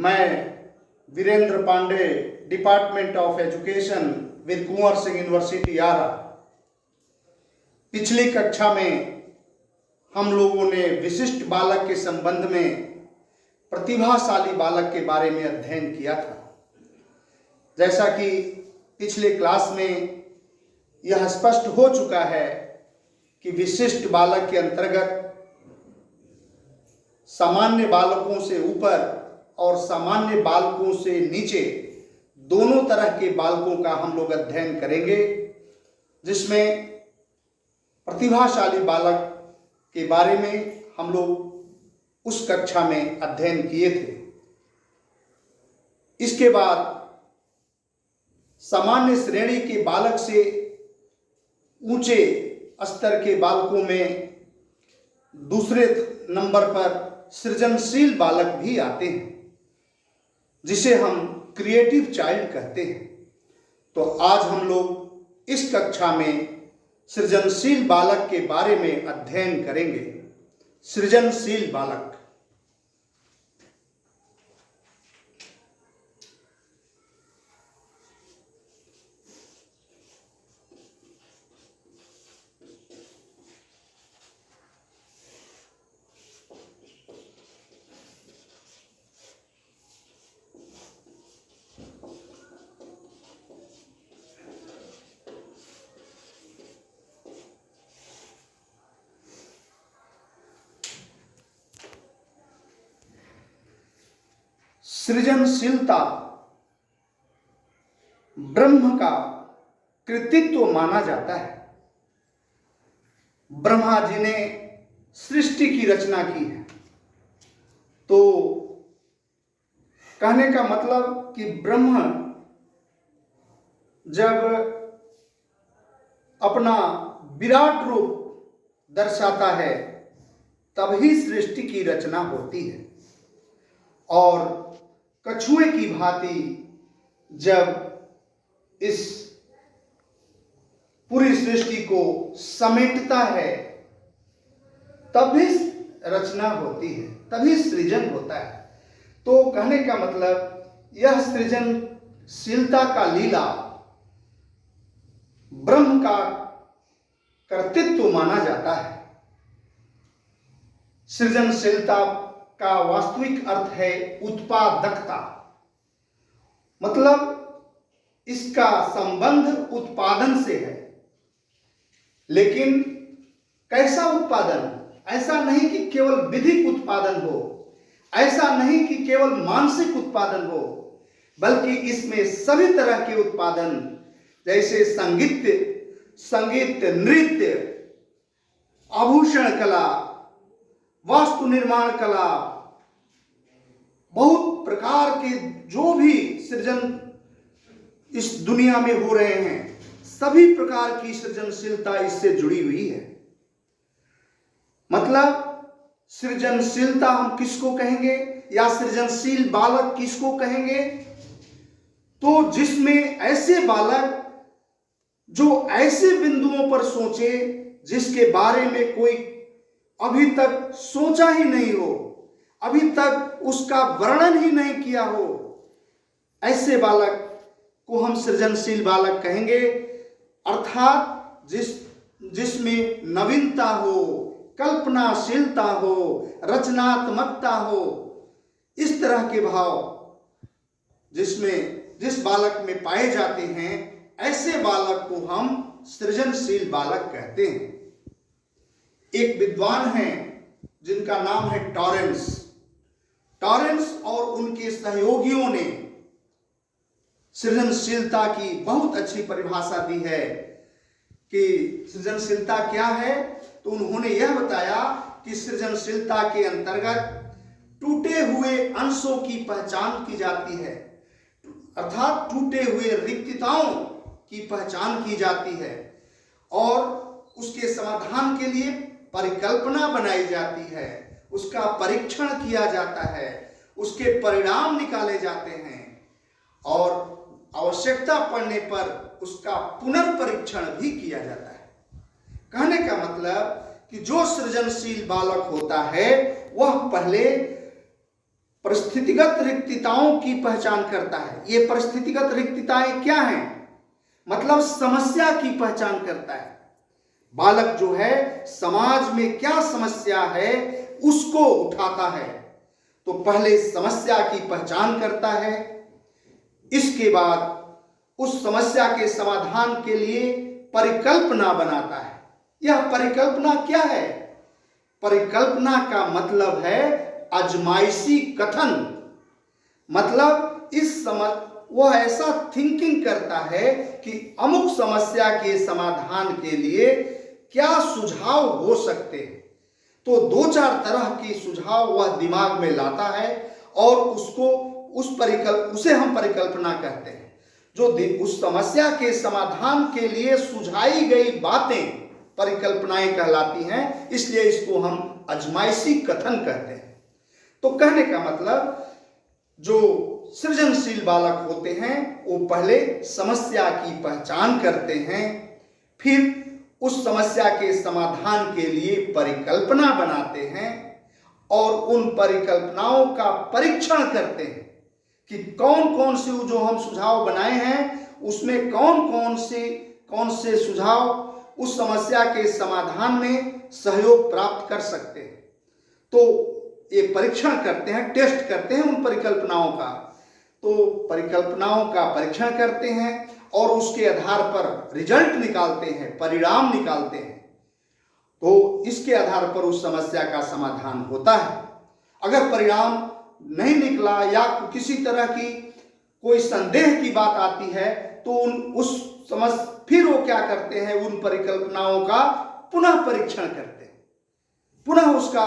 मैं Virendra Pandey, department of education with Kunwar Singh university Arrah. पिछली कक्षा में हम लोगों ने विशिष्ट बालक के संबंध में प्रतिभाशाली बालक के बारे में अध्ययन किया था। जैसा कि पिछले क्लास में यह स्पष्ट हो चुका है कि विशिष्ट बालक के अंतर्गत सामान्य बालकों से ऊपर और सामान्य बालकों से नीचे दोनों तरह के बालकों का हम लोग अध्ययन करेंगे, जिसमें प्रतिभाशाली बालक के बारे में हम लोग उस कक्षा में अध्ययन किए थे। इसके बाद सामान्य श्रेणी के बालक से ऊंचे स्तर के बालकों में दूसरे नंबर पर सृजनशील बालक भी आते हैं, जिसे हम क्रिएटिव चाइल्ड कहते हैं। तो आज हम लोग इस कक्षा में सृजनशील बालक के बारे में अध्ययन करेंगे। सृजनशील बालक। सृजनशीलता ब्रह्म का कृतित्व माना जाता है। ब्रह्मा जी ने सृष्टि की रचना की है, तो कहने का मतलब कि ब्रह्म जब अपना विराट रूप दर्शाता है तभी सृष्टि की रचना होती है। और कछुए की भांति जब इस पूरी सृष्टि को समेटता है तभी रचना होती है, तभी सृजन होता है। तो कहने का मतलब यह सृजनशीलता का लीला ब्रह्म का कर्तृत्व माना जाता है। सृजनशीलता का वास्तविक अर्थ है उत्पादकता, मतलब इसका संबंध उत्पादन से है। लेकिन कैसा उत्पादन? ऐसा नहीं कि केवल विधिक उत्पादन हो, ऐसा नहीं कि केवल मानसिक उत्पादन हो, बल्कि इसमें सभी तरह के उत्पादन, जैसे संगीत, नृत्य, आभूषण कला, वास्तु निर्माण कला, बहुत प्रकार के जो भी सृजन इस दुनिया में हो रहे हैं, सभी प्रकार की सृजनशीलता इससे जुड़ी हुई है। मतलब सृजनशीलता हम किसको कहेंगे या सृजनशील बालक किसको कहेंगे? तो जिसमें ऐसे बालक जो ऐसे बिंदुओं पर सोचे जिसके बारे में कोई अभी तक सोचा ही नहीं हो, अभी तक उसका वर्णन ही नहीं किया हो, ऐसे बालक को हम सृजनशील बालक कहेंगे। अर्थात जिसमें नवीनता हो, कल्पनाशीलता हो, रचनात्मकता हो, इस तरह के भाव जिस बालक में पाए जाते हैं, ऐसे बालक को हम सृजनशील बालक कहते हैं। एक विद्वान हैं जिनका नाम है टॉरेंस और उनके सहयोगियों ने सृजनशीलता की बहुत अच्छी परिभाषा दी है कि सृजनशीलता क्या है। तो उन्होंने यह बताया कि सृजनशीलता के अंतर्गत टूटे हुए अंशों की पहचान की जाती है, अर्थात टूटे हुए रिक्तताओं की पहचान की जाती है और उसके समाधान के लिए परिकल्पना बनाई जाती है, उसका परीक्षण किया जाता है, उसके परिणाम निकाले जाते हैं और आवश्यकता पड़ने पर उसका पुनर्परीक्षण भी किया जाता है। कहने का मतलब कि जो सृजनशील बालक होता है वह पहले परिस्थितिगत रिक्तताओं की पहचान करता है। ये परिस्थितिगत रिक्तताएं क्या हैं? मतलब समस्या की पहचान करता है। बालक जो है समाज में क्या समस्या है उसको उठाता है। तो पहले समस्या की पहचान करता है, इसके बाद उस समस्या के समाधान के लिए परिकल्पना बनाता है। यह परिकल्पना क्या है? परिकल्पना का मतलब है अजमाइशी कथन। मतलब वह ऐसा थिंकिंग करता है कि अमुक समस्या के समाधान के लिए क्या सुझाव हो सकते हैं। तो दो चार तरह की सुझाव वह दिमाग में लाता है और उसे हम परिकल्पना कहते हैं। जो उस समस्या के समाधान के लिए सुझाई गई बातें परिकल्पनाएं कहलाती हैं, इसलिए इसको हम अजमाइशी कथन कहते हैं। तो कहने का मतलब जो सृजनशील बालक होते हैं वो पहले समस्या की पहचान करते हैं, फिर उस समस्या के समाधान के लिए परिकल्पना बनाते हैं और उन परिकल्पनाओं का परीक्षण करते हैं कि कौन कौन से जो हम सुझाव बनाए हैं उसमें कौन से सुझाव उस समस्या के समाधान में सहयोग प्राप्त कर सकते हैं। तो ये परीक्षण करते हैं, टेस्ट करते हैं उन परिकल्पनाओं का। तो परिकल्पनाओं का परीक्षण करते हैं और उसके आधार पर रिजल्ट निकालते हैं, परिणाम निकालते हैं। तो इसके आधार पर उस समस्या का समाधान होता है। अगर परिणाम नहीं निकला या किसी तरह की कोई संदेह की बात आती है तो फिर वो क्या करते हैं, उन परिकल्पनाओं का पुनः परीक्षण करते हैं, पुनः उसका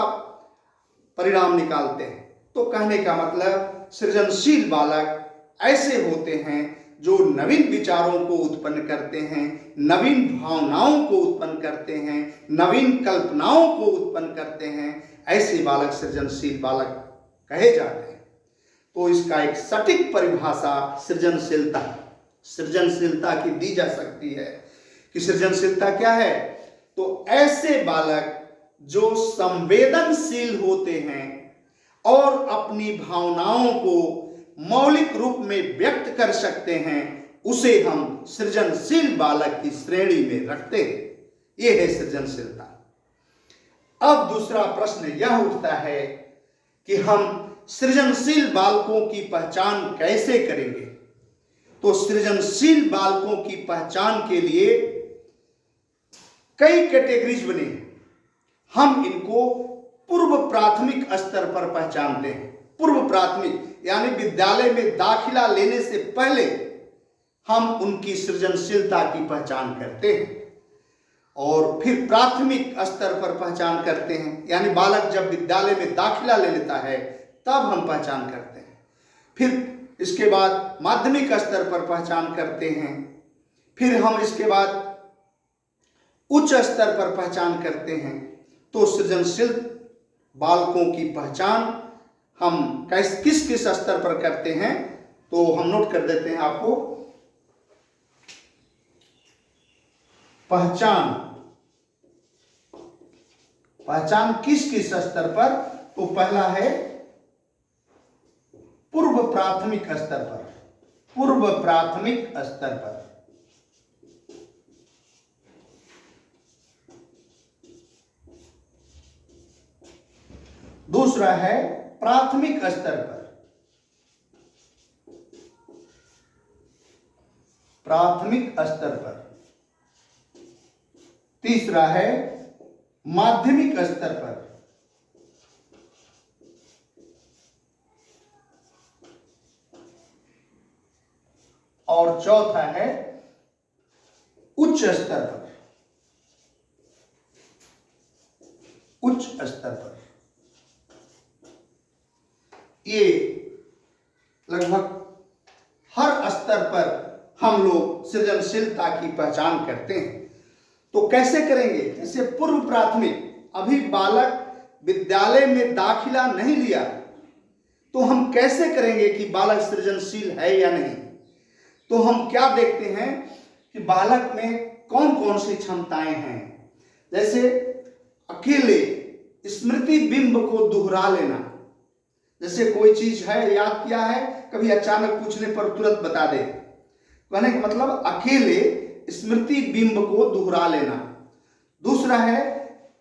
परिणाम निकालते हैं। तो कहने का मतलब सृजनशील बालक ऐसे होते हैं जो नवीन विचारों को उत्पन्न करते हैं, नवीन भावनाओं को उत्पन्न करते हैं, नवीन कल्पनाओं को उत्पन्न करते हैं। ऐसे बालक सृजनशील बालक कहे जाते हैं। तो इसका एक सटीक परिभाषा सृजनशीलता की दी जा सकती है कि सृजनशीलता क्या है। तो ऐसे बालक जो संवेदनशील होते हैं और अपनी भावनाओं को मौलिक रूप में व्यक्त कर सकते हैं, उसे हम सृजनशील बालक की श्रेणी में रखते हैं। यह है सृजनशीलता। अब दूसरा प्रश्न यह उठता है कि हम सृजनशील बालकों की पहचान कैसे करेंगे। तो सृजनशील बालकों की पहचान के लिए कई कैटेगरीज बने हैं। हम इनको पूर्व प्राथमिक स्तर पर पहचानते हैं। पूर्व प्राथमिक यानी विद्यालय में दाखिला लेने से पहले हम उनकी सृजनशीलता की पहचान करते हैं और फिर प्राथमिक स्तर पर पहचान करते हैं, यानी बालक जब विद्यालय में दाखिला ले लेता है तब हम पहचान करते हैं। फिर इसके बाद माध्यमिक स्तर पर पहचान करते हैं, फिर हम इसके बाद उच्च स्तर पर पहचान करते हैं। तो सृजनशील बालकों की पहचान हम किस किस स्तर पर करते हैं, तो हम नोट कर देते हैं आपको। पहचान किस किस स्तर पर, तो पहला है पूर्व प्राथमिक स्तर पर। पूर्व प्राथमिक स्तर पर दूसरा है प्राथमिक स्तर पर। प्राथमिक स्तर पर तीसरा है माध्यमिक स्तर पर। और चौथा है उच्च स्तर पर। उच्च स्तर पर ये लगभग हर स्तर पर हम लोग सृजनशीलता की पहचान करते हैं। तो कैसे करेंगे? जैसे पूर्व प्राथमिक, अभी बालक विद्यालय में दाखिला नहीं लिया, तो हम कैसे करेंगे कि बालक सृजनशील है या नहीं। तो हम क्या देखते हैं कि बालक में कौन कौन सी क्षमताएं हैं। जैसे अकेले स्मृति बिंब को दोहरा लेना, जैसे कोई चीज है, याद किया है, कभी अचानक पूछने पर तुरंत बता दे। कहने का मतलब अकेले स्मृति बिंब को दोहरा लेना। दूसरा है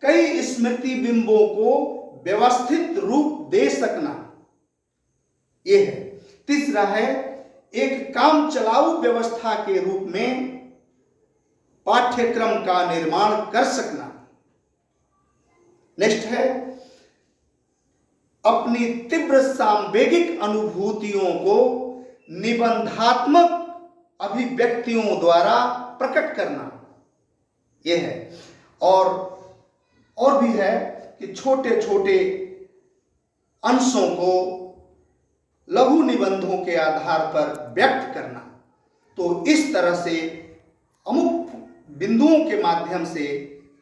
कई स्मृति बिंबों को व्यवस्थित रूप दे सकना, यह है। तीसरा है एक काम चलाऊ व्यवस्था के रूप में पाठ्यक्रम का निर्माण कर सकना। नेक्स्ट है अपनी तीव्र सांवेगिक अनुभूतियों को निबंधात्मक अभिव्यक्तियों द्वारा प्रकट करना, यह है। और भी है कि छोटे छोटे अंशों को लघु निबंधों के आधार पर व्यक्त करना। तो इस तरह से अमुक बिंदुओं के माध्यम से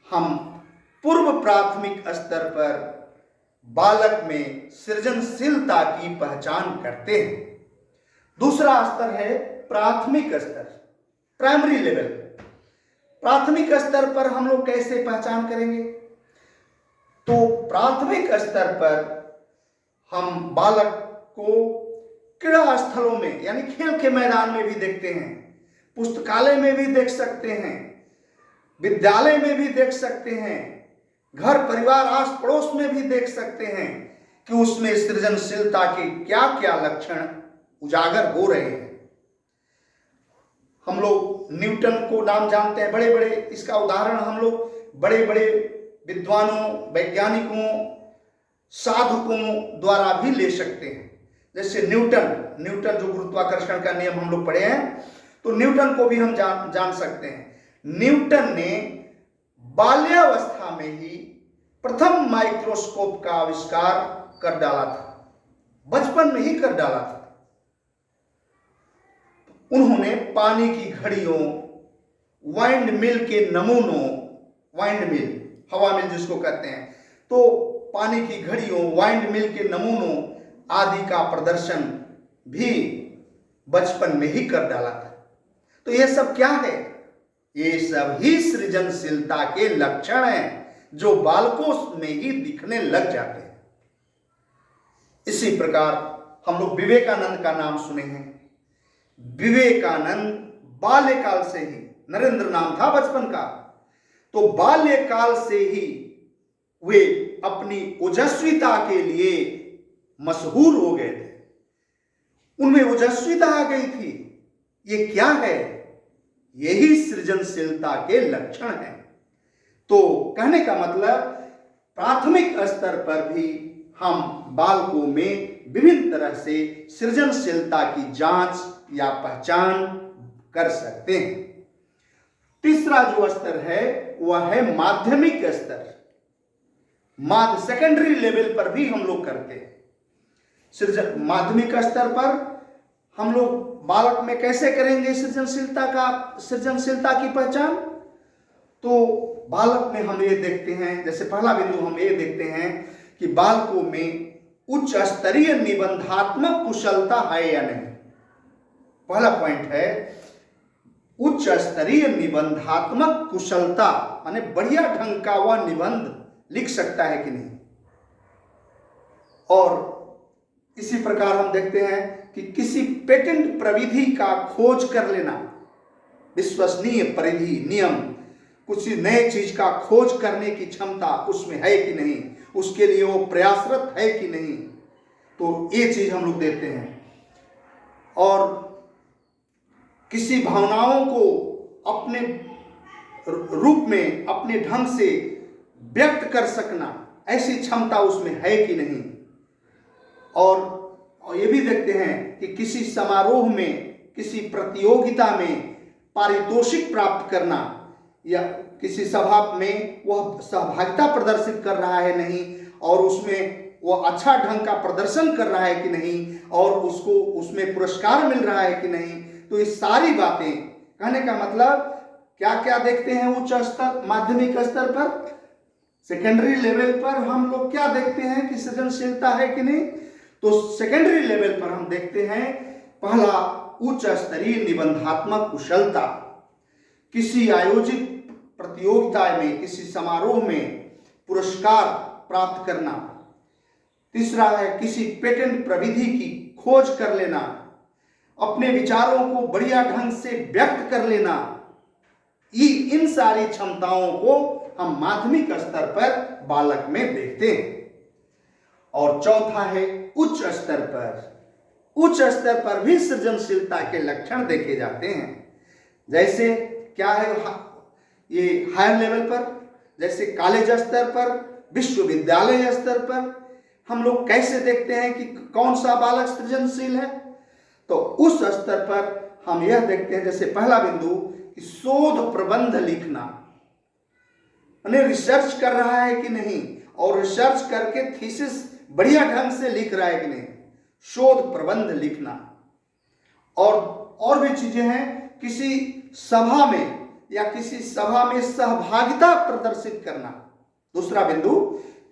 हम पूर्व प्राथमिक स्तर पर बालक में सृजनशीलता की पहचान करते हैं। दूसरा स्तर है प्राथमिक स्तर, प्राइमरी लेवल। प्राथमिक स्तर पर हम लोग कैसे पहचान करेंगे? तो प्राथमिक स्तर पर हम बालक को क्रीड़ा स्थलों में यानी खेल के मैदान में भी देखते हैं, पुस्तकालय में भी देख सकते हैं, विद्यालय में भी देख सकते हैं, घर परिवार आस पड़ोस में भी देख सकते हैं कि उसमें सृजनशीलता के क्या क्या लक्षण उजागर हो रहे हैं। हम लोग न्यूटन को नाम जानते हैं, बड़े बड़े, इसका उदाहरण हम लोग बड़े बड़े विद्वानों, वैज्ञानिकों, साधकों द्वारा भी ले सकते हैं। जैसे न्यूटन जो गुरुत्वाकर्षण का नियम हम लोग पढ़े हैं, तो न्यूटन को भी हम जान सकते हैं। न्यूटन ने बाल्यावस्था में ही प्रथम माइक्रोस्कोप का आविष्कार कर डाला था, बचपन में ही कर डाला था। उन्होंने पानी की घड़ियों, वाइंड मिल के नमूनों, वाइंड मिल, हवा मिल जिसको कहते हैं, तो पानी की घड़ियों, वाइंड मिल के नमूनों आदि का प्रदर्शन भी बचपन में ही कर डाला था। तो ये सब क्या है? ये सब ही सृजनशीलता के लक्षण हैं जो बालकों में ही दिखने लग जाते हैं। इसी प्रकार हम लोग विवेकानंद का नाम सुने हैं। विवेकानंद बाल्यकाल से ही, नरेंद्र नाम था बचपन का, तो बाल्यकाल से ही वे अपनी ओजस्विता के लिए मशहूर हो गए थे। उनमें ओजस्विता आ गई थी। ये क्या है? यही सृजनशीलता के लक्षण हैं। तो कहने का मतलब प्राथमिक स्तर पर भी हम बालकों में विभिन्न तरह से सृजनशीलता की जांच या पहचान कर सकते हैं। तीसरा जो स्तर है वह है माध्यमिक स्तर। सेकेंडरी लेवल पर भी हम लोग करते हैं। माध्यमिक स्तर पर हम लोग बालक में कैसे करेंगे सृजनशीलता की पहचान? तो बालक में हम ये देखते हैं, जैसे पहला बिंदु हम ये देखते हैं कि बालकों में उच्च स्तरीय निबंधात्मक कुशलता है या नहीं। पहला पॉइंट है उच्च स्तरीय निबंधात्मक कुशलता, माने बढ़िया ढंग का वह निबंध लिख सकता है कि नहीं। और इसी प्रकार हम देखते हैं कि किसी पेटेंट प्रविधि का खोज कर लेना, विश्वसनीय परिधि, नियम, कुछ नए चीज का खोज करने की क्षमता उसमें है कि नहीं, उसके लिए वो प्रयासरत है कि नहीं। तो ये चीज हम लोग देखते हैं। और किसी भावनाओं को अपने रूप में, अपने ढंग से व्यक्त कर सकना, ऐसी क्षमता उसमें है कि नहीं। और ये भी देखते हैं कि किसी समारोह में, किसी प्रतियोगिता में पारितोषिक प्राप्त करना या किसी सभा में वह सहभागिता प्रदर्शित कर रहा है नहीं, और उसमें वह अच्छा ढंग का प्रदर्शन कर रहा है कि नहीं, और उसको उसमें पुरस्कार मिल रहा है कि नहीं। तो ये सारी बातें, कहने का मतलब क्या क्या देखते हैं उच्च स्तर, माध्यमिक स्तर पर, सेकेंडरी लेवल पर हम लोग क्या देखते हैं कि सृजनशीलता है कि नहीं। तो सेकेंडरी लेवल पर हम देखते हैं पहला उच्च स्तरीय निबंधात्मक कुशलता। किसी आयोजित प्रतियोगिता में, किसी समारोह में पुरस्कार प्राप्त करना, तीसरा है किसी पेटेंट प्रविधि की खोज कर लेना, अपने विचारों को बढ़िया ढंग से व्यक्त कर लेना। इन सारी क्षमताओं को हम माध्यमिक स्तर पर बालक में देखते हैं। और चौथा है उच्च स्तर पर। उच्च स्तर पर भी सृजनशीलता के लक्षण देखे जाते हैं। जैसे क्या है ये हायर लेवल पर, जैसे कॉलेज स्तर पर, विश्वविद्यालय स्तर पर हम लोग कैसे देखते हैं कि कौन सा बालक सृजनशील है। तो उस स्तर पर हम यह देखते हैं, जैसे पहला बिंदु कि शोध प्रबंध लिखना, यानी रिसर्च कर रहा है कि नहीं, और रिसर्च करके थीसिस बढ़िया ढंग से लिख रहा है कि नहीं, शोध प्रबंध लिखना। और भी चीजें हैं, किसी सभा में या किसी सभा में सहभागिता प्रदर्शित करना। दूसरा बिंदु,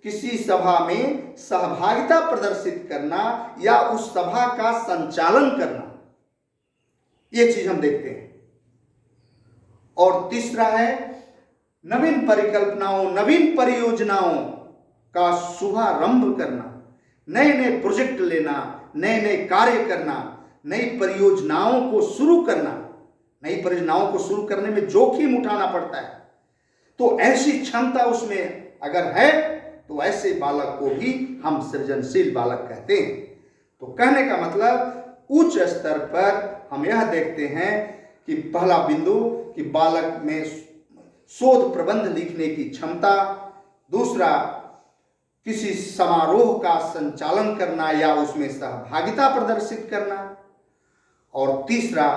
किसी सभा में सहभागिता प्रदर्शित करना या उस सभा का संचालन करना, ये चीज हम देखते हैं। और तीसरा है नवीन परिकल्पनाओं, नवीन परियोजनाओं का शुभारंभ करना, नए नए प्रोजेक्ट लेना, नए नए कार्य करना, नई परियोजनाओं को शुरू करना। नई परियोजनाओं को शुरू करने में जोखिम उठाना पड़ता है, तो ऐसी क्षमता उसमें अगर है तो ऐसे बालक को भी हम सृजनशील बालक कहते हैं। तो कहने का मतलब उच्च स्तर पर हम यह देखते हैं कि पहला बिंदु कि बालक में शोध प्रबंध लिखने की क्षमता, दूसरा किसी समारोह का संचालन करना या उसमें सहभागिता प्रदर्शित करना, और तीसरा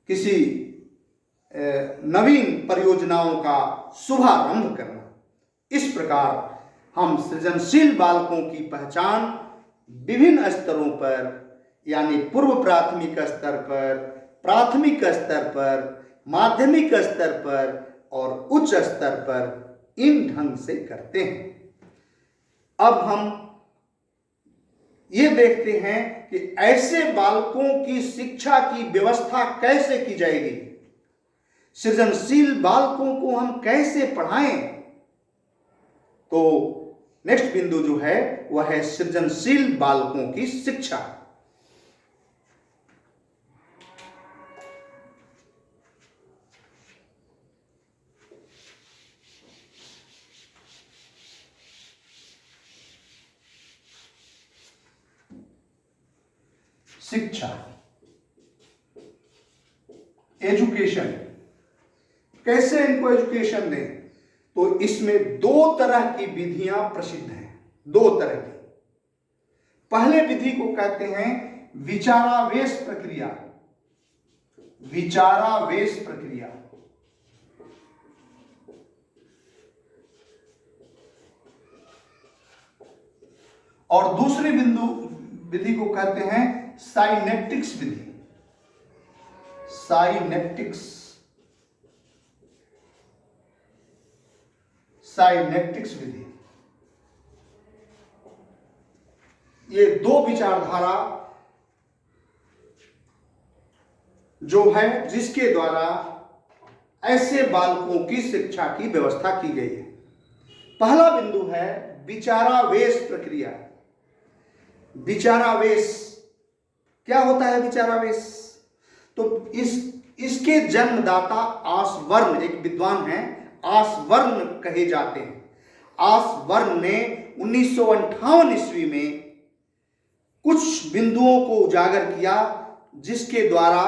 किसी नवीन परियोजनाओं का शुभारंभ करना। इस प्रकार हम सृजनशील बालकों की पहचान विभिन्न स्तरों पर, यानी पूर्व प्राथमिक स्तर पर, प्राथमिक स्तर पर, माध्यमिक स्तर पर और उच्च स्तर पर इन ढंग से करते हैं। अब हम ये देखते हैं कि ऐसे बालकों की शिक्षा की व्यवस्था कैसे की जाएगी, सृजनशील बालकों को हम कैसे पढ़ाएं। तो नेक्स्ट बिंदु जो है वह है सृजनशील बालकों की शिक्षा। शिक्षा, एजुकेशन, कैसे इनको एजुकेशन दें, तो इसमें दो तरह की विधियां प्रसिद्ध हैं। दो तरह की। पहले विधि को कहते हैं विचारावेश प्रक्रिया। विचारावेश प्रक्रिया, और दूसरी विधि को कहते हैं साइनेप्टिक्स विधि। साइनेप्टिक्स विधि। ये दो विचारधारा जो है जिसके द्वारा ऐसे बालकों की शिक्षा की व्यवस्था की गई है। पहला बिंदु है विचारावेश प्रक्रिया। विचारावेश क्या होता है? विचारावेश तो इसके जन्मदाता आसवर्ण, एक विद्वान हैं, आसवर्ण कहे जाते हैं। आसवर्ण ने 1958 ईस्वी में कुछ बिंदुओं को उजागर किया जिसके द्वारा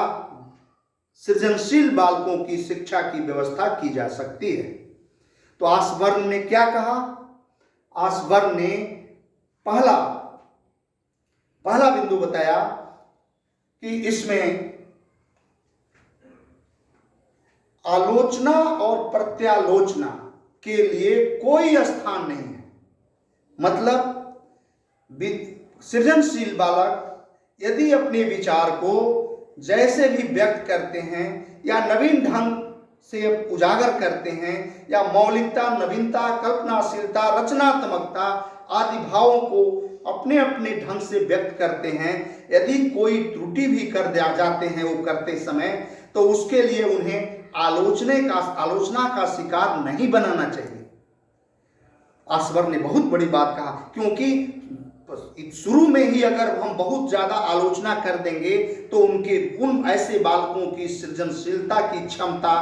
सृजनशील बालकों की शिक्षा की व्यवस्था की जा सकती है। तो आसवर्ण ने क्या कहा? आसवर्ण ने पहला बिंदु बताया कि इसमें आलोचना और प्रत्यालोचना के लिए कोई स्थान नहीं है। मतलब सृजनशील बालक यदि अपने विचार को जैसे भी व्यक्त करते हैं या नवीन ढंग से उजागर करते हैं या मौलिकता, नवीनता, कल्पनाशीलता, रचनात्मकता आदि भावों को अपने अपने ढंग से व्यक्त करते हैं, यदि कोई त्रुटि भी कर जाते हैं वो करते समय, तो उसके लिए उन्हें आलोचना का शिकार नहीं बनाना चाहिए। आसवर ने बहुत बड़ी बात कहा, क्योंकि शुरू में ही अगर हम बहुत ज्यादा आलोचना कर देंगे तो उन ऐसे बालकों की सृजनशीलता की क्षमता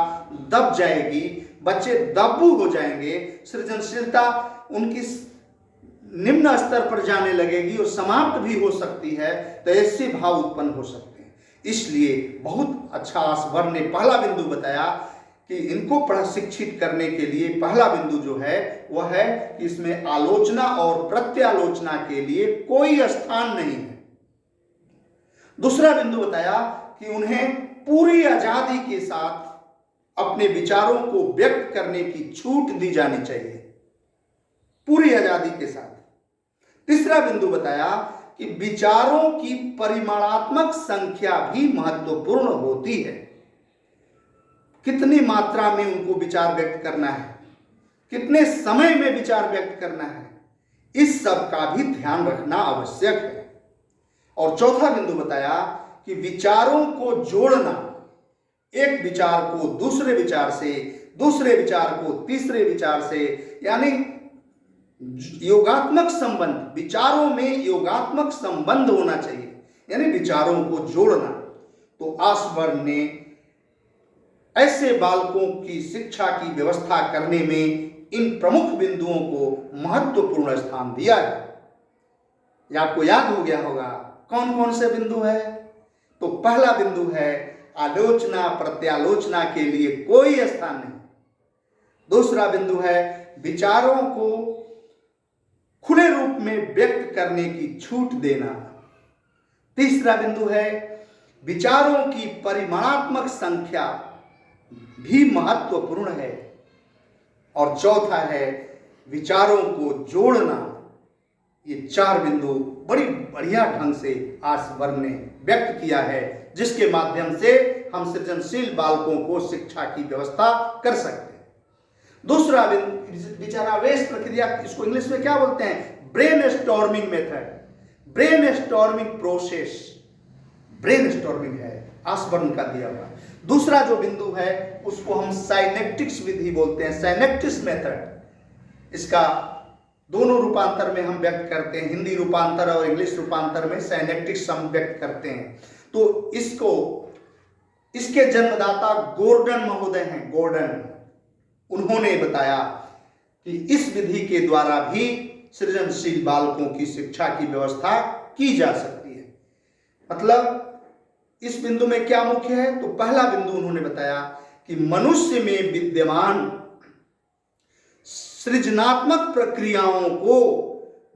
दब जाएगी, बच्चे दबू हो जाएंगे, सृजनशीलता उनकी निम्न स्तर पर जाने लगेगी और समाप्त भी हो सकती है, तो ऐसे भाव उत्पन्न हो सकते हैं। इसलिए बहुत अच्छा आसवर ने पहला बिंदु बताया कि इनको प्रशिक्षित करने के लिए पहला बिंदु जो है वह है कि इसमें आलोचना और प्रत्यालोचना के लिए कोई स्थान नहीं है। दूसरा बिंदु बताया कि उन्हें पूरी आजादी के साथ अपने विचारों को व्यक्त करने की छूट दी जानी चाहिए, पूरी आजादी के साथ। तीसरा बिंदु बताया कि विचारों की परिमाणात्मक संख्या भी महत्वपूर्ण होती है। कितनी मात्रा में उनको विचार व्यक्त करना है, कितने समय में विचार व्यक्त करना है, इस सब का भी ध्यान रखना आवश्यक है। और चौथा बिंदु बताया कि विचारों को जोड़ना, एक विचार को दूसरे विचार से, दूसरे विचार को तीसरे विचार से, यानी योगात्मक संबंध, विचारों में योगात्मक संबंध होना चाहिए, यानी विचारों को जोड़ना। तो आसवर ने ऐसे बालकों की शिक्षा की व्यवस्था करने में इन प्रमुख बिंदुओं को महत्वपूर्ण स्थान दिया है। यह आपको याद हो गया होगा कौन कौन से बिंदु है। तो पहला बिंदु है आलोचना प्रत्यालोचना के लिए कोई स्थान नहीं। दूसरा बिंदु है विचारों को खुले रूप में व्यक्त करने की छूट देना। तीसरा बिंदु है विचारों की परिमाणात्मक संख्या भी महत्वपूर्ण है। और चौथा है विचारों को जोड़ना। ये चार बिंदु बड़ी बढ़िया ढंग से आसवर ने व्यक्त किया है, जिसके माध्यम से हम सृजनशील बालकों को शिक्षा की व्यवस्था कर सकते हैं। दूसरा विचारावेश प्रक्रिया, इसको इंग्लिश में क्या बोलते हैं, brain storming method, brain storming process, brain storming है आसबर्न का दिया हुआ। दूसरा जो बिंदु है उसको हम साइनेप्टिक्स विधि बोलते हैं, साइनेप्टिक्स मेथड। इसका दोनों रूपांतर में हम व्यक्त करते हैं, हिंदी रूपांतर और इंग्लिश रूपांतर में साइनेप्टिक्स हम व्यक्त करते हैं। तो इसके जन्मदाता गोर्डन महोदय हैं, गोर्डन। उन्होंने बताया कि इस विधि के द्वारा भी सृजनशील बालकों की शिक्षा की व्यवस्था की जा सकती है। मतलब इस बिंदु में क्या मुख्य है, तो पहला बिंदु उन्होंने बताया कि मनुष्य में विद्यमान सृजनात्मक प्रक्रियाओं को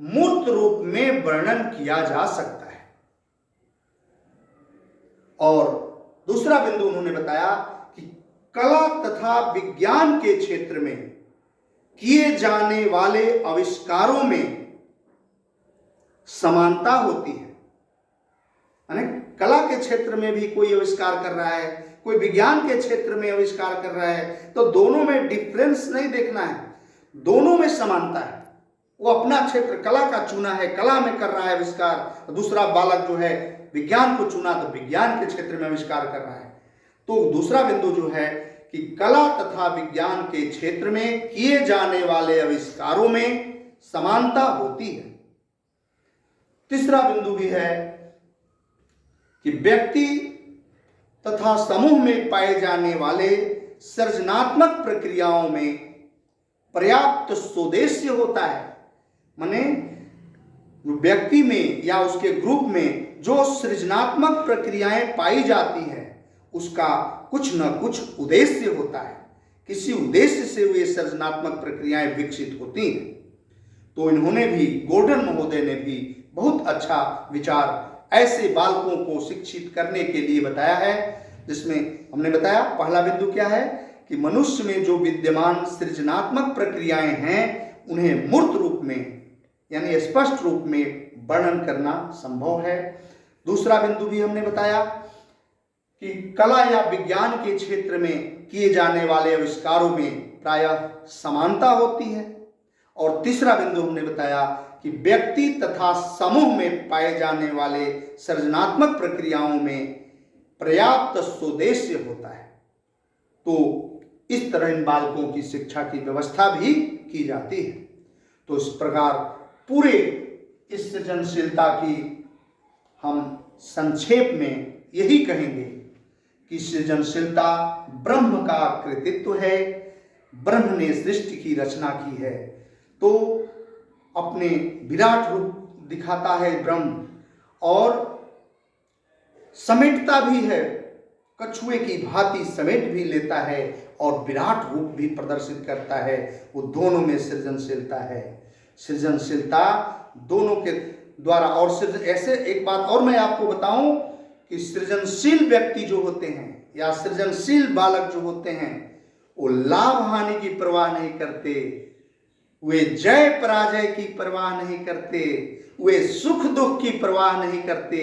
मूर्त रूप में वर्णन किया जा सकता है। और दूसरा बिंदु उन्होंने बताया कि कला तथा विज्ञान के क्षेत्र में किए जाने वाले आविष्कारों में समानता होती है। यानी कला के क्षेत्र में भी कोई आविष्कार कर रहा है, कोई विज्ञान के क्षेत्र में आविष्कार कर रहा है, तो दोनों में डिफरेंस नहीं देखना है, दोनों में समानता है। वो अपना क्षेत्र कला का चुना है, कला में कर रहा है आविष्कार, दूसरा बालक जो है विज्ञान को चुना तो विज्ञान के क्षेत्र में आविष्कार कर रहा है। तो दूसरा बिंदु जो है कि कला तथा विज्ञान के क्षेत्र में किए जाने वाले आविष्कारों में समानता होती है। तीसरा बिंदु भी है कि व्यक्ति तथा समूह में पाए जाने वाले सृजनात्मक प्रक्रियाओं में पर्याप्त स्वदेश्य होता है। माने व्यक्ति में या उसके ग्रुप में जो सृजनात्मक प्रक्रियाएं पाई जाती हैं उसका कुछ न कुछ उद्देश्य होता है, किसी उद्देश्य से वे सृजनात्मक प्रक्रियाएं विकसित होती हैं। तो इन्होंने भी, गोर्डन महोदय ने भी बहुत अच्छा विचार ऐसे बालकों को शिक्षित करने के लिए बताया है, जिसमें हमने बताया पहला बिंदु क्या है कि मनुष्य में जो विद्यमान सृजनात्मक प्रक्रियाएं हैं उन्हें मूर्त रूप में यानी स्पष्ट रूप में वर्णन करना संभव है। दूसरा बिंदु भी हमने बताया कि कला या विज्ञान के क्षेत्र में किए जाने वाले आविष्कारों में प्रायः समानता होती है। और तीसरा बिंदु हमने बताया कि व्यक्ति तथा समूह में पाए जाने वाले सृजनात्मक प्रक्रियाओं में पर्याप्त स्वदेश्य होता है। तो इस तरह इन बालकों की शिक्षा की व्यवस्था भी की जाती है। तो इस प्रकार पूरे इस सृजनशीलता की हम संक्षेप में यही कहेंगे कि सृजनशीलता ब्रह्म का कृतित्व है, ब्रह्म ने सृष्टि की रचना की है। तो अपने विराट रूप दिखाता है ब्रह्म और समेटता भी है, कछुए की भांति समेट भी लेता है और विराट रूप भी प्रदर्शित करता है। वो दोनों में सृजनशीलता है। सृजनशीलता दोनों के द्वारा। और ऐसे एक बात और मैं आपको बताऊं कि सृजनशील व्यक्ति जो होते हैं या सृजनशील बालक जो होते हैं वो लाभ हानि की परवाह नहीं करते, वे जय पराजय की परवाह नहीं करते, वे सुख दुख की परवाह नहीं करते,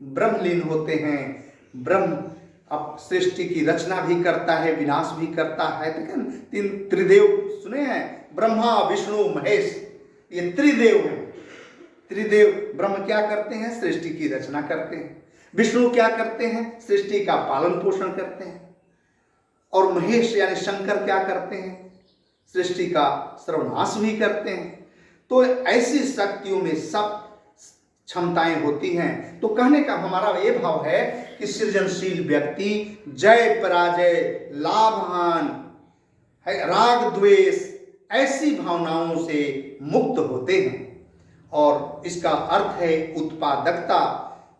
ब्रह्मलीन होते हैं। ब्रह्म अब सृष्टि की रचना भी करता है, विनाश भी करता है। लेकिन तीन त्रिदेव सुने हैं, ब्रह्मा विष्णु महेश, ये त्रिदेव हैं। त्रिदेव ब्रह्म क्या करते हैं? सृष्टि की रचना करते हैं। विष्णु क्या करते हैं? सृष्टि का पालन पोषण करते हैं। और महेश यानी शंकर क्या करते हैं? सृष्टि का सर्वनाश भी करते हैं। तो ऐसी शक्तियों में सब क्षमताएं होती हैं। तो कहने का हमारा ये भाव है कि सृजनशील व्यक्ति जय पराजय, लाभ हानि, राग द्वेष ऐसी भावनाओं से मुक्त होते हैं। और इसका अर्थ है उत्पादकता।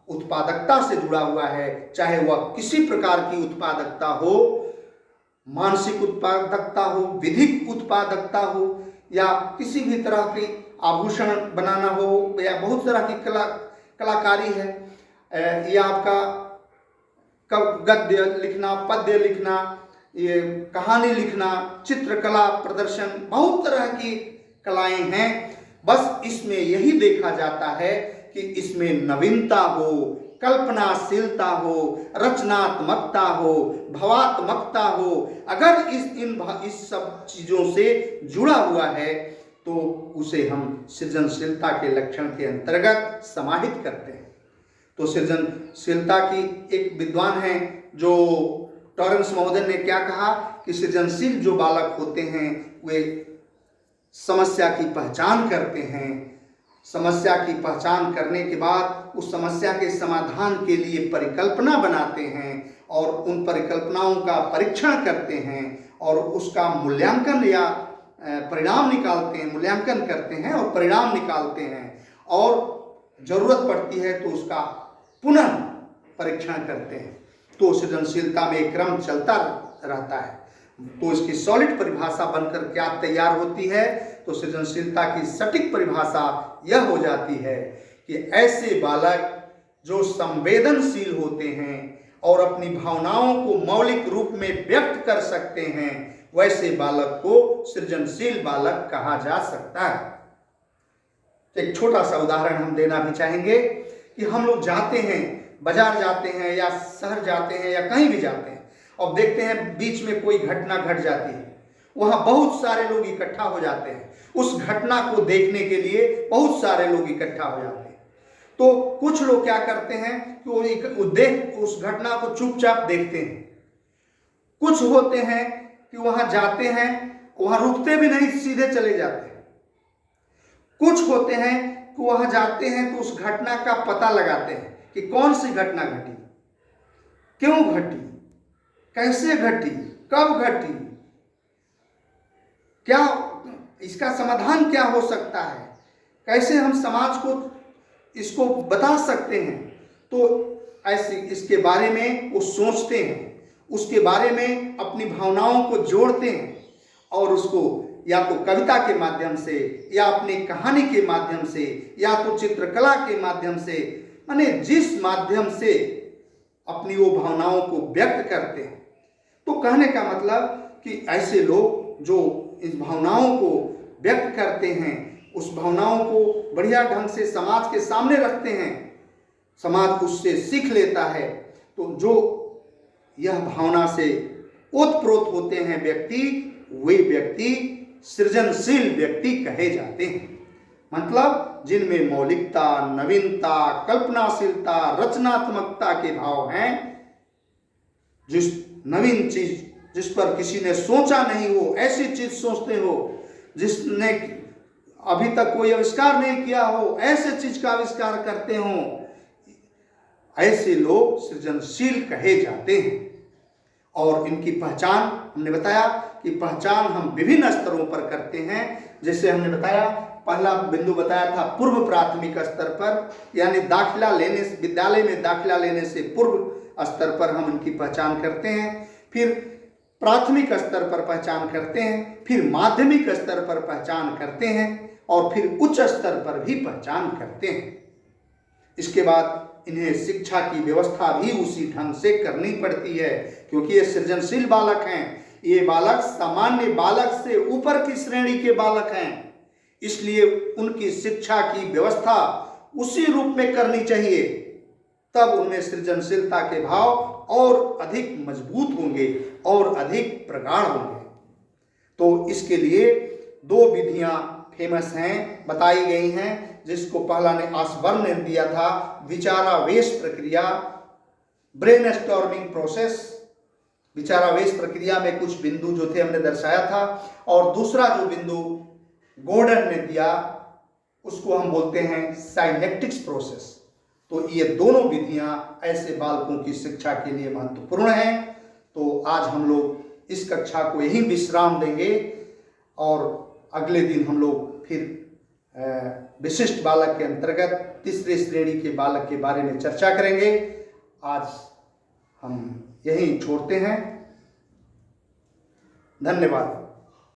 उत्पादकता से जुड़ा हुआ है, चाहे वह किसी प्रकार की उत्पादकता हो, मानसिक उत्पादकता हो, विधिक उत्पादकता हो, या किसी भी तरह की आभूषण बनाना हो, या बहुत तरह की कलाकारी है, या आपका गद्य लिखना, पद्य लिखना, ये कहानी लिखना, चित्रकला प्रदर्शन, बहुत तरह की कलाएं हैं। बस इसमें यही देखा जाता है कि इसमें नवीनता हो, कल्पनाशीलता हो, रचनात्मकता हो, भावात्मकता हो। अगर इस सब चीजों से जुड़ा हुआ है तो उसे हम सृजनशीलता के लक्षण के अंतर्गत समाहित करते हैं। तो सृजनशीलता की एक विद्वान है जो टॉरेंस महोदय ने क्या कहा कि सृजनशील जो बालक होते हैं वे समस्या की पहचान करते हैं। समस्या की पहचान करने के बाद उस समस्या के समाधान के लिए परिकल्पना बनाते हैं और उन परिकल्पनाओं का परीक्षण करते हैं और उसका मूल्यांकन या परिणाम निकालते हैं, मूल्यांकन करते हैं और परिणाम निकालते हैं, और जरूरत पड़ती है तो उसका पुनः परीक्षण करते हैं। तो सृजनशीलता में एक क्रम चलता रहता है। तो इसकी सॉलिड परिभाषा बनकर क्या तैयार होती है? तो सृजनशीलता की सटीक परिभाषा यह हो जाती है कि ऐसे बालक जो संवेदनशील होते हैं और अपनी भावनाओं को मौलिक रूप में व्यक्त कर सकते हैं, वैसे बालक को सृजनशील बालक कहा जा सकता है। एक छोटा सा उदाहरण हम देना भी चाहेंगे कि हम लोग जाते हैं, बाजार जाते हैं या शहर जाते हैं या कहीं भी जाते हैं और देखते हैं बीच में कोई घटना घट जाती है, वहां बहुत सारे लोग इकट्ठा हो जाते हैं। उस घटना को देखने के लिए बहुत सारे लोग इकट्ठा हो जाते हैं। तो कुछ लोग क्या करते हैं कि वो उस घटना को चुपचाप देखते हैं। कुछ होते हैं कि वहां जाते हैं, वहां रुकते भी नहीं, सीधे चले जाते हैं। कुछ होते हैं कि वहां जाते हैं तो उस घटना का पता लगाते हैं कि कौन सी घटना घटी, क्यों घटी, कैसे घटी, कब घटी, क्या इसका समाधान क्या हो सकता है, कैसे हम समाज को इसको बता सकते हैं। तो ऐसे इसके बारे में वो सोचते हैं, उसके बारे में अपनी भावनाओं को जोड़ते हैं और उसको या तो कविता के माध्यम से या अपनी कहानी के माध्यम से या तो चित्रकला के माध्यम से, माने जिस माध्यम से अपनी वो भावनाओं को व्यक्त करते हैं। तो कहने का मतलब कि ऐसे लोग जो इस भावनाओं को व्यक्त करते हैं, उस भावनाओं को बढ़िया ढंग से समाज के सामने रखते हैं, समाज उससे सीख लेता है। तो जो यह भावना से ओतप्रोत होते हैं व्यक्ति, वे व्यक्ति सृजनशील व्यक्ति कहे जाते हैं। मतलब जिनमें मौलिकता, नवीनता, कल्पनाशीलता, रचनात्मकता के भाव हैं। जिस नवीन चीज जिस पर किसी ने सोचा नहीं हो, ऐसी चीज सोचते हो जिसने अभी तक कोई आविष्कार नहीं किया हो, ऐसे चीज का आविष्कार करते हो, ऐसे लोग सृजनशील कहे जाते हैं। और इनकी पहचान हमने बताया कि पहचान हम विभिन्न स्तरों पर करते हैं। जैसे हमने बताया, पहला बिंदु बताया था पूर्व प्राथमिक स्तर पर, यानी दाखिला लेने, विद्यालय में दाखिला लेने से पूर्व स्तर पर हम इनकी पहचान करते हैं। फिर प्राथमिक स्तर पर पहचान करते हैं, फिर माध्यमिक स्तर पर पहचान करते हैं, और फिर उच्च स्तर पर भी पहचान करते हैं। इसके बाद इन्हें शिक्षा की व्यवस्था भी उसी ढंग से करनी पड़ती है, क्योंकि ये सृजनशील बालक हैं। ये बालक सामान्य बालक से ऊपर की श्रेणी के बालक हैं, इसलिए उनकी शिक्षा की व्यवस्था उसी रूप में करनी चाहिए, तब उनमें सृजनशीलता के भाव और अधिक मजबूत होंगे और अधिक प्रगाढ़ होंगे। तो इसके लिए 2 विधियां फेमस हैं, बताई गई हैं, जिसको पहला ने ऑसबर्न ने दिया था, विचारावेश प्रक्रिया, ब्रेनस्टॉर्मिंग प्रोसेस। विचारावेश प्रक्रिया में कुछ बिंदु जो थे हमने दर्शाया था, और दूसरा जो बिंदु गॉर्डन ने दिया उसको हम बोलते हैं साइनेप्टिक्स प्रोसेस। तो ये दोनों विधियां ऐसे बालकों की शिक्षा के लिए महत्वपूर्ण हैं। तो आज हम लोग इस कक्षा को यहीं विश्राम देंगे, और अगले दिन हम लोग फिर विशिष्ट बालक के अंतर्गत तीसरे श्रेणी के बालक के बारे में चर्चा करेंगे। आज हम यहीं छोड़ते हैं। धन्यवाद।